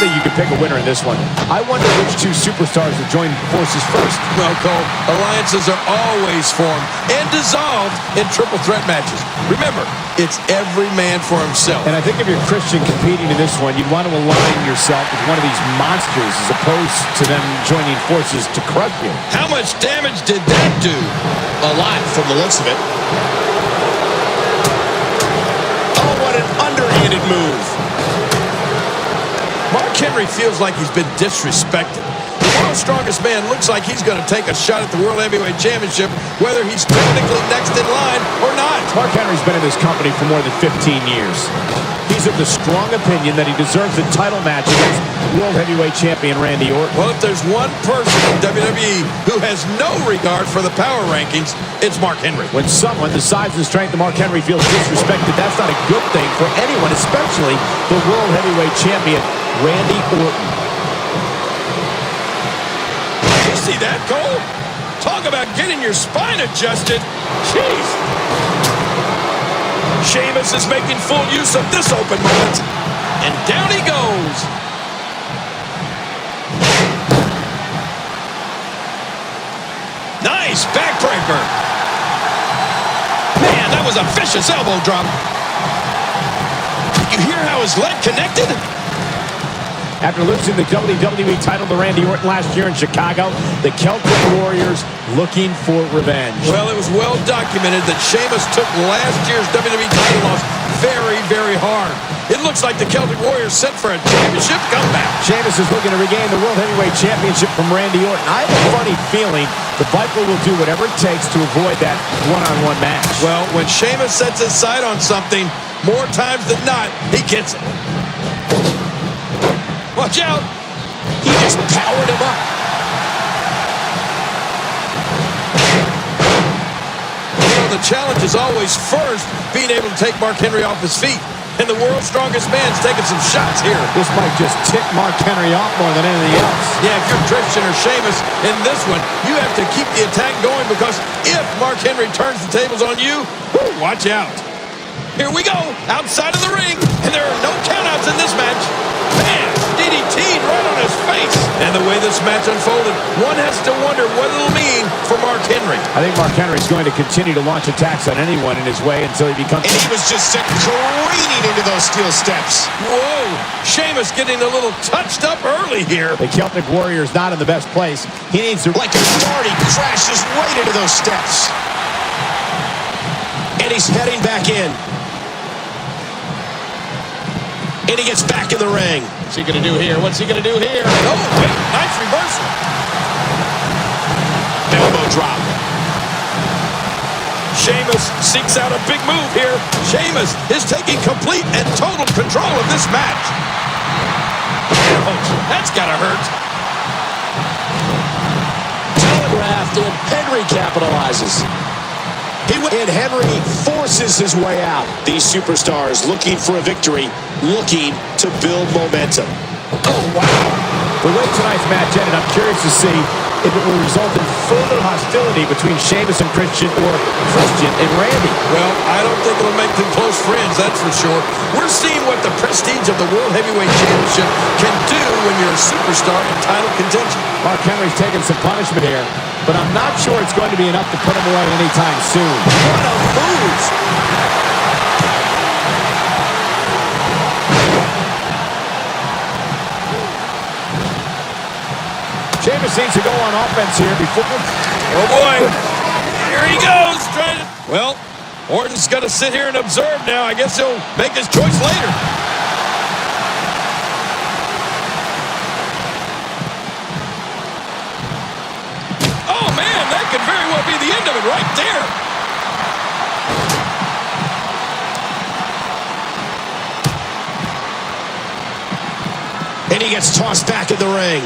think you can pick a winner in this one. I wonder which two superstars will join forces first. Well, Cole, alliances are always formed and dissolved in triple threat matches. Remember, it's every man for himself. And I think if you're Christian competing in this one, you'd want to align yourself with one of these monsters as opposed to them joining forces to crush you. How much damage did that do? A lot from the looks of it. Oh, what an underhanded move. Mark Henry feels like he's been disrespected. The world's strongest man looks like he's going to take a shot at the World Heavyweight Championship, whether he's technically next in line or not. Mark Henry's been in this company for more than 15 years. He's of the strong opinion that he deserves a title match against World Heavyweight Champion Randy Orton. Well, if there's one person in WWE who has no regard for the power rankings, it's Mark Henry. When someone the size and strength of Mark Henry feels disrespected, that's not a good thing for anyone, especially the World Heavyweight Champion Randy Orton. You see that, Cole? Talk about getting your spine adjusted. Jeez. Sheamus is making full use of this open moment. And down he goes. Nice backbreaker. Man, that was a vicious elbow drop. You hear how his leg connected? After losing the WWE title to Randy Orton last year in Chicago, the Celtic Warriors looking for revenge. Well, it was well documented that Sheamus took last year's WWE title loss very, very hard. It looks like the Celtic Warriors set for a championship comeback. Sheamus is looking to regain the World Heavyweight Championship from Randy Orton. I have a funny feeling the Viper will do whatever it takes to avoid that one-on-one match. Well, when Sheamus sets his sight on something, more times than not, he gets it. Watch out. He just powered him up. You know, the challenge is always first being able to take Mark Henry off his feet. And the world's strongest man's taking some shots here. This might just tick Mark Henry off more than anything else. Yeah, if you're Christian or Sheamus in this one, you have to keep the attack going because if Mark Henry turns the tables on you, watch out. Here we go, outside of the ring, and there are no countouts in this match. Man, DDT'd right on his face. And the way this match unfolded, one has to wonder what it'll mean for Mark Henry. I think Mark Henry's going to continue to launch attacks on anyone in his way until he becomes... And he was just sent careening into those steel steps. Whoa, Sheamus getting a little touched up early here. The Celtic Warrior's not in the best place. He needs to... Like a dart, he crashes right into those steps. And he's heading back in. And he gets back in the ring. What's he going to do here? What's he going to do here? Oh, wait, nice reversal. Elbow drop. Sheamus seeks out a big move here. Sheamus is taking complete and total control of this match. Ouch, that's got to hurt. Telegraphed, and Henry capitalizes. And Henry forces his way out. These superstars looking for a victory, looking to build momentum. Oh, wow. The way tonight's match ended, I'm curious to see if it will result in further hostility between Sheamus and Christian or Christian and Randy. Well, I don't think it'll make them close friends, that's for sure. We're seeing what the prestige of the World Heavyweight Championship can do when you're a superstar in title contention. Mark Henry's taking some punishment here, but I'm not sure it's going to be enough to put him away anytime soon. What a move! Sheamus needs to go on offense here before... Oh, boy. Here he goes. Trying to... Well, Orton's going to sit here and observe now. I guess he'll make his choice later. Oh, man, that could very well be the end of it right there. And he gets tossed back in the ring.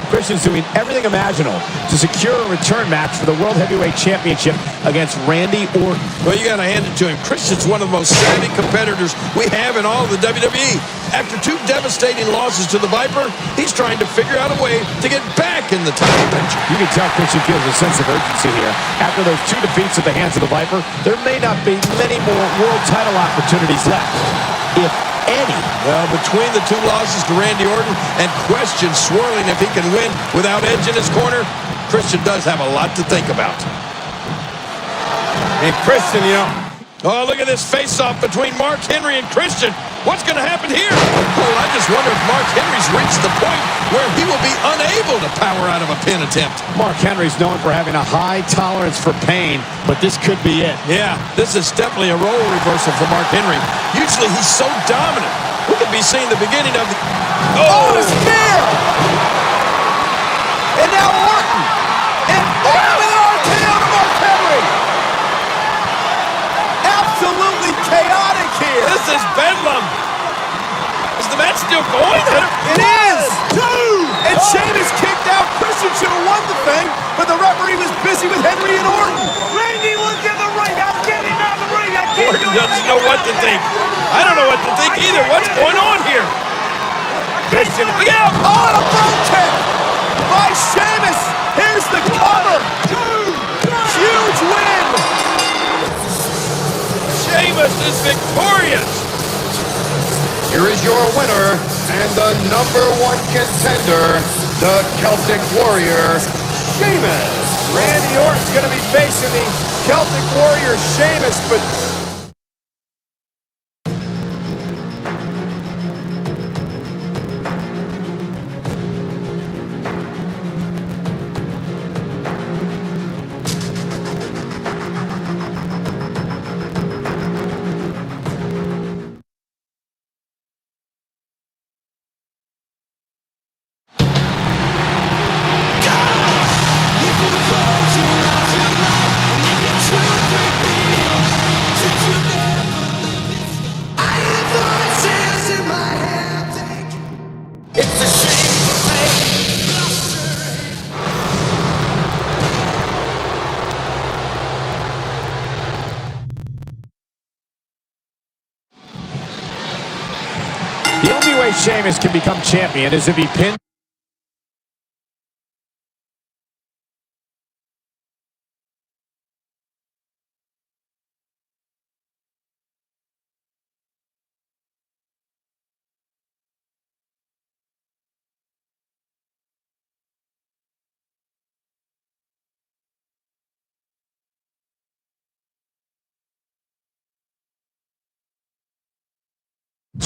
Christian's doing everything imaginable to secure a return match for the World Heavyweight Championship against Randy Orton. Well, you got to hand it to him. Christian's one of the most savvy competitors we have in all of the WWE. After two devastating losses to the Viper, he's trying to figure out a way to get back in the title picture. You can tell Christian feels a sense of urgency here. After those two defeats at the hands of the Viper, there may not be many more world title opportunities left. If any. Well, between the two losses to Randy Orton and questions swirling if he can win without Edge in his corner, Christian does have a lot to think about. And Christian, Oh, look at this face-off between Mark Henry and Christian. What's going to happen here? Oh, I just wonder if Mark Henry's reached the point where he will be unable to power out of a pin attempt. Mark Henry's known for having a high tolerance for pain, but this could be it. Yeah, this is definitely a role reversal for Mark Henry. Usually he's so dominant. We could be seeing the beginning of the... Oh, the spear! And now Orton! And Orton with an RKO to Mark Henry! Absolutely chaotic here! This is bedlam. Is the match still going? It is! Two! And Sheamus kicked out. Christian should have won the thing, but the referee was busy with Henry and Orton. Randy, look at the ring. I'm getting out of the ring. I can't Orton do doesn't know what to think. I don't know what to think either. What's going on here? Christian, Look out! oh, and a front kick by Sheamus. Here's the cover. Huge win. Sheamus is victorious. Here is your winner and the #1 contender, the Celtic Warrior, Sheamus. Randy Orton's going to be facing the Celtic Warrior Sheamus, but... The only way Sheamus can become champion is if he pins...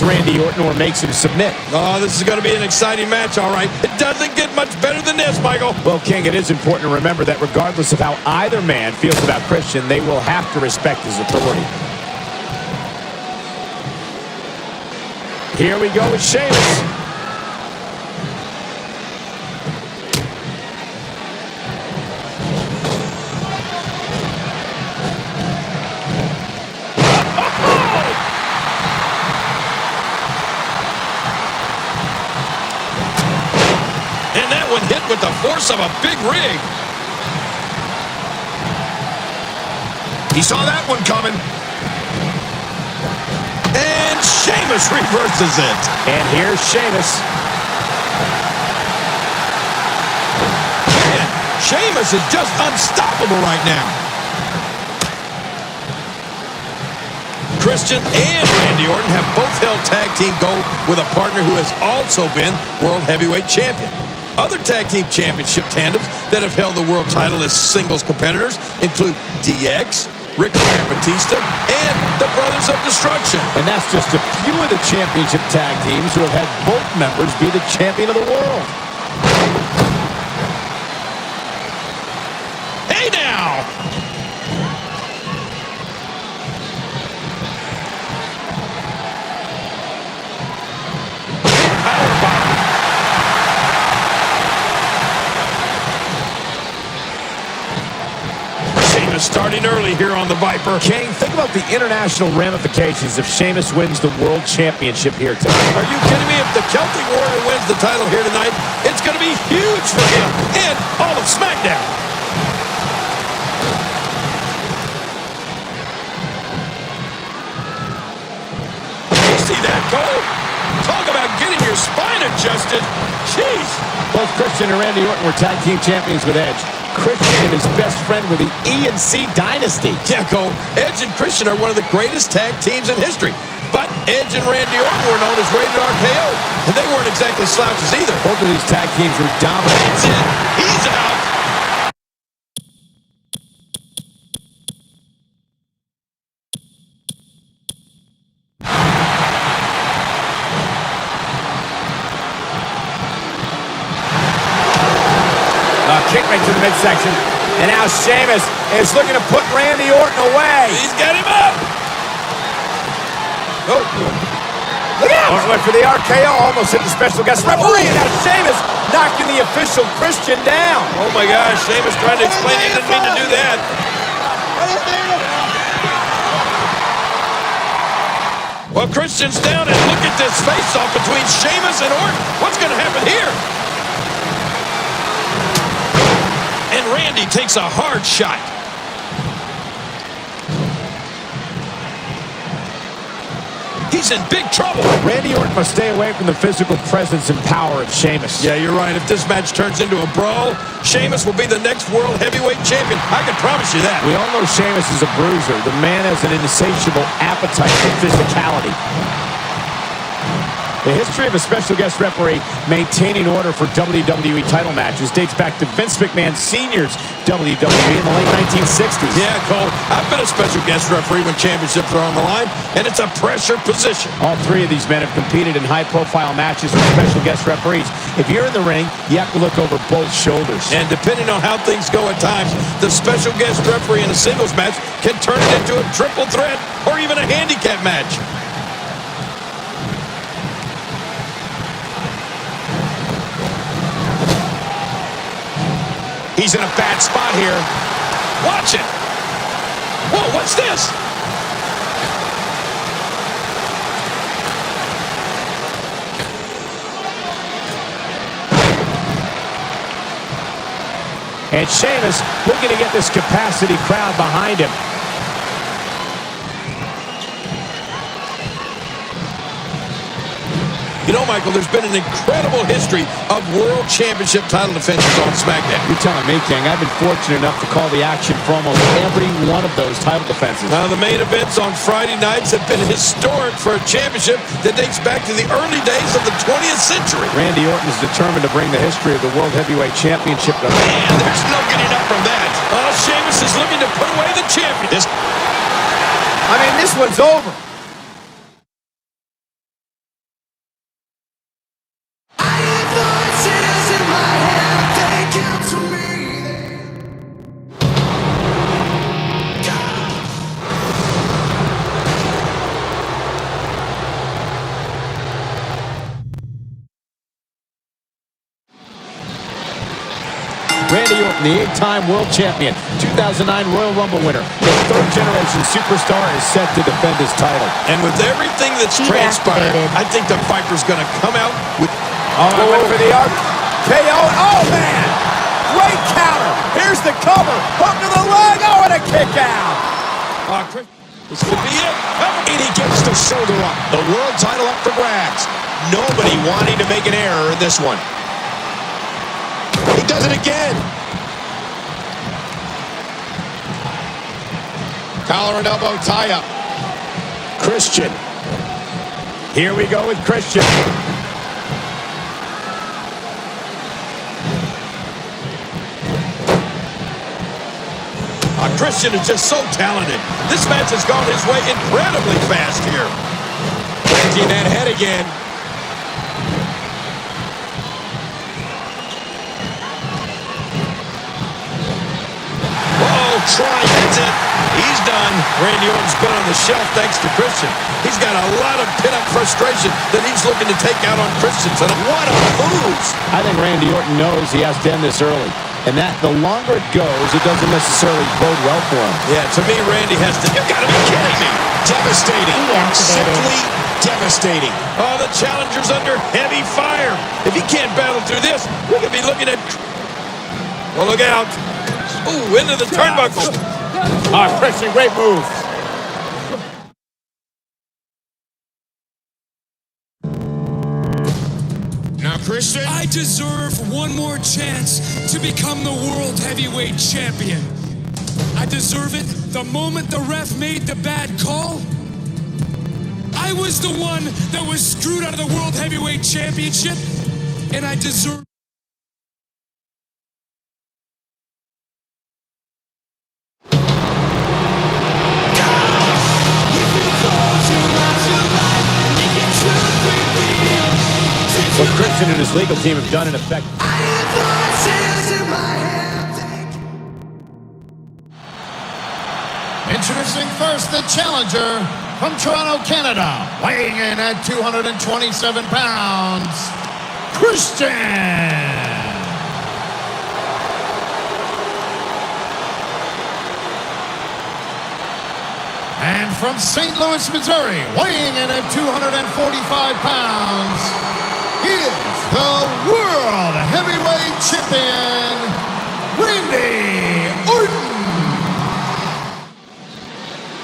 Randy Orton or makes him submit. Oh, this is going to be an exciting match, all right. It doesn't get much better than this, Michael. Well, King, it is important to remember that regardless of how either man feels about Christian, they will have to respect his authority. Here we go with Sheamus. Hit with the force of a big rig. He saw that one coming. And Sheamus reverses it. And here's Sheamus. Man, Sheamus is just unstoppable right now. Christian and Randy Orton have both held tag team gold with a partner who has also been World Heavyweight Champion. Other tag team championship tandems that have held the world title as singles competitors include DX, Rick Flair, Batista, and the Brothers of Destruction. And that's just a few of the championship tag teams who have had both members be the champion of the world. Hey now! Starting early here on the Viper. King, think about the international ramifications if Sheamus wins the World Championship here tonight. Are you kidding me? If the Celtic Warrior wins the title here tonight, it's going to be huge for him and all of SmackDown. You see that goal? Talk about getting your spine adjusted. Jeez. Both Christian and Randy Orton were tag team champions with Edge. Christian and his best friend were the E&C Dynasty. Yeah, Cole. Edge and Christian are one of the greatest tag teams in history. But Edge and Randy Orton were known as rated RKO, and they weren't exactly slouches either. Both of these tag teams were dominant. That's it. He's out. Kick right to the midsection. And now Sheamus is looking to put Randy Orton away. He's got him up. Oh. Look out! Orton went for the RKO, almost hit the special guest referee. And now Sheamus knocking the official Christian down. Oh my gosh, Sheamus trying to explain he didn't mean to do that. Well, Christian's down, and look at this face-off between Sheamus and Orton. What's going to happen here? And Randy takes a hard shot. He's in big trouble. Randy Orton must stay away from the physical presence and power of Sheamus. Yeah, you're right. If this match turns into a brawl, Sheamus will be the next World Heavyweight Champion. I can promise you that. We all know Sheamus is a bruiser. The man has an insatiable appetite for physicality. The history of a special guest referee maintaining order for WWE title matches dates back to Vince McMahon Sr.'s WWE in the late 1960s. Yeah, Cole, I've been a special guest referee when championships are on the line, and it's a pressure position. All three of these men have competed in high-profile matches with special guest referees. If you're in the ring, you have to look over both shoulders. And depending on how things go at times, the special guest referee in a singles match can turn it into a triple threat or even a handicap match. He's in a bad spot here. Watch it. Whoa, what's this? And Sheamus looking to get this capacity crowd behind him. You know, Michael, there's been an incredible history of World Championship title defenses on SmackDown. You're telling me, King, I've been fortunate enough to call the action for almost every one of those title defenses. Now, the main events on Friday nights have been historic for a championship that dates back to the early days of the 20th century. Randy Orton is determined to bring the history of the World Heavyweight Championship to... Man, there's no getting up from that. Sheamus is looking to put away the champion. this one's over. Randy Orton, the 8-time world champion, 2009 Royal Rumble winner, the third-generation superstar is set to defend his title. And with everything that's transpired, I think the Viper's going to come out with... Went for the RKO. Oh, man! Great counter. Here's the cover. Hook to the leg. Oh, and a kick out. This could be it. And he gets the shoulder up. The world title up for grabs. Nobody wanting to make an error in this one. He does it again. Collar and elbow tie-up. Christian. Here we go with Christian. Christian is just so talented. This match has gone his way incredibly fast here. Planting that head again. That's it. He's done. Randy Orton's been on the shelf thanks to Christian. He's got a lot of pent-up frustration that he's looking to take out on Christian tonight. What a move! I think Randy Orton knows he has to end this early, and that the longer it goes, it doesn't necessarily bode well for him. Yeah, to me, Randy has to... You gotta be kidding me! Devastating. Simply devastating. Oh, the challenger's under heavy fire. If he can't battle through this, we could be looking at... Well, look out. Ooh, into the turnbuckle. Christian, great move. Now, Christian. I deserve one more chance to become the World Heavyweight Champion. I deserve it the moment the ref made the bad call. I was the one that was screwed out of the World Heavyweight Championship, and I deserve. What Christian and his legal team have done in effect. Introducing first the challenger from Toronto, Canada, weighing in at 227 pounds, Christian. And from St. Louis, Missouri, weighing in at 245 pounds, he is the World Heavyweight Champion, Randy Orton.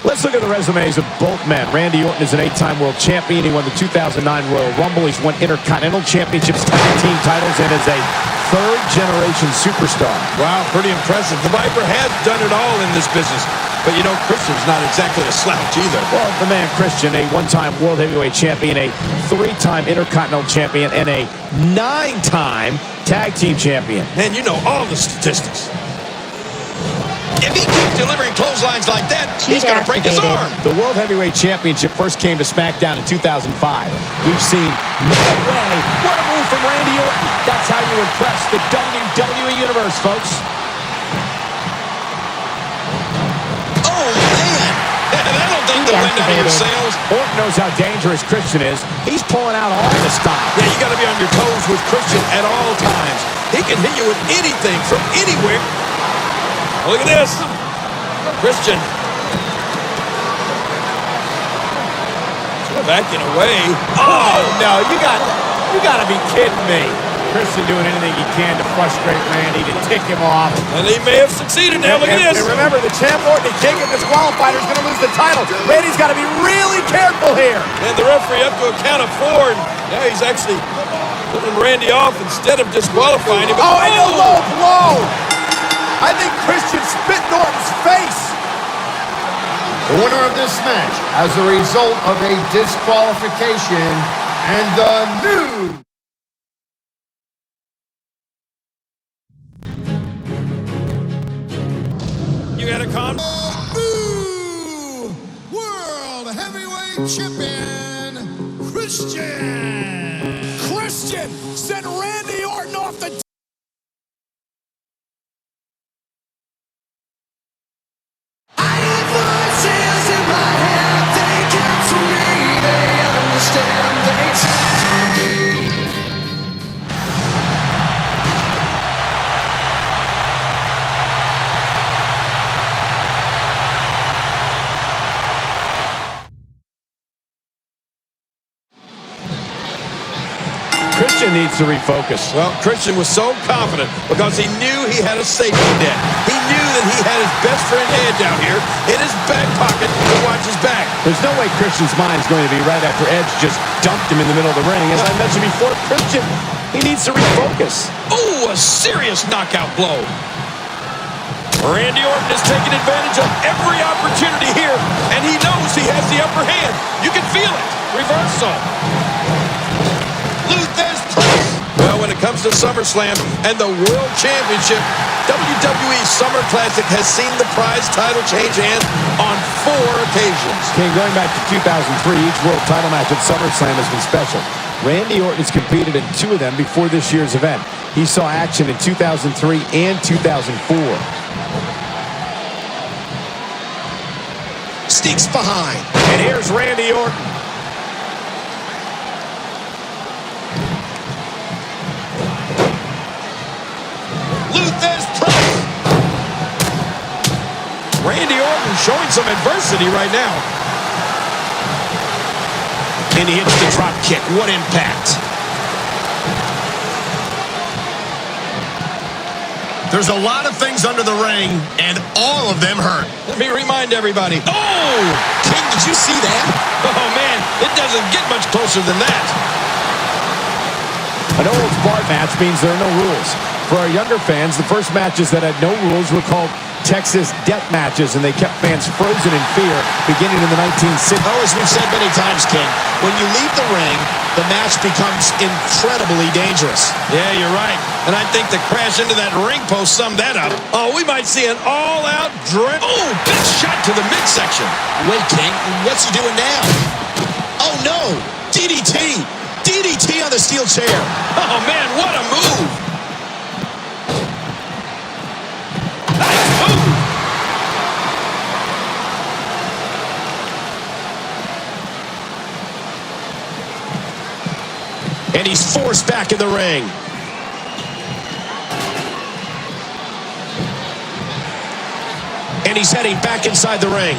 Let's look at the resumes of both men. Randy Orton is an 8-time world champion. He won the 2009 Royal Rumble. He's won Intercontinental Championships, tag team titles, and is a third-generation superstar. Wow, pretty impressive. The Viper has done it all in this business. But, you know, Christian's not exactly a slouch either. Well, the man Christian, a 1-time world heavyweight champion, a 3-time Intercontinental champion, and a 9-time tag team champion. Man, you know all the statistics. If he keeps delivering clotheslines like that, he's going to break his arm. The World Heavyweight Championship first came to SmackDown in 2005. We've seen no way. What a move from Randy Orton. That's how you impress the WWE Universe, folks. Oh, man. That'll take the wind out of your sails. Orton knows how dangerous Christian is. He's pulling out all the style. Yeah, you got to be on your toes with Christian at all times. He can hit you with anything from anywhere. Look at this. Christian. Backing away. Oh, no, you got to be kidding me. Christian doing anything he can to frustrate Randy, to tick him off. And he may have succeeded now. Look at this. And remember, the champ Orton, he can't get disqualified, he's going to lose the title. Randy's got to be really careful here. And the referee up to a count of 4. And now he's actually putting Randy off instead of disqualifying him. Oh, and a low blow. I think Christian spit in Orton's face. The winner of this match as a result of a disqualification and the new You got a con? new World Heavyweight Champion, Christian. Christian sent Randy Orton off the. Christian needs to refocus. Well, Christian was so confident because he knew he had a safety net. He knew that he had his best friend Edge out here in his back pocket to watch his back. There's no way Christian's mind is going to be right after Edge just dumped him in the middle of the ring. As I mentioned before, Christian, he needs to refocus. Oh, a serious knockout blow. Randy Orton is taking advantage of every opportunity here, and he knows he has the upper hand. You can feel it. Reversal. Luther's place. Well, when it comes to SummerSlam and the World Championship, WWE Summer Classic has seen the prize title change hands on 4 occasions. King, going back to 2003, each world title match at SummerSlam has been special. Randy Orton has competed in 2 of them before this year's event. He saw action in 2003 and 2004. Sneaks behind. And here's Randy Orton. Luther's place. Randy Orton showing some adversity right now. And he hits the drop kick. What impact. There's a lot of things under the ring, and all of them hurt. Let me remind everybody. Oh! King, did you see that? Oh, man, it doesn't get much closer than that. A no-holds-barred match means there are no rules. For our younger fans, the first matches that had no rules were called Texas death matches, and they kept fans frozen in fear beginning in the 1960s. Oh, as we've said many times, King, when you leave the ring, the match becomes incredibly dangerous. Yeah, you're right. And I think the crash into that ring post summed that up. Oh, we might see an all-out Oh, big shot to the midsection. Wait, King, what's he doing now? Oh, no! DDT! DDT on the steel chair. Oh, man, what a move! Nice move! And he's forced back in the ring. And he's heading back inside the ring.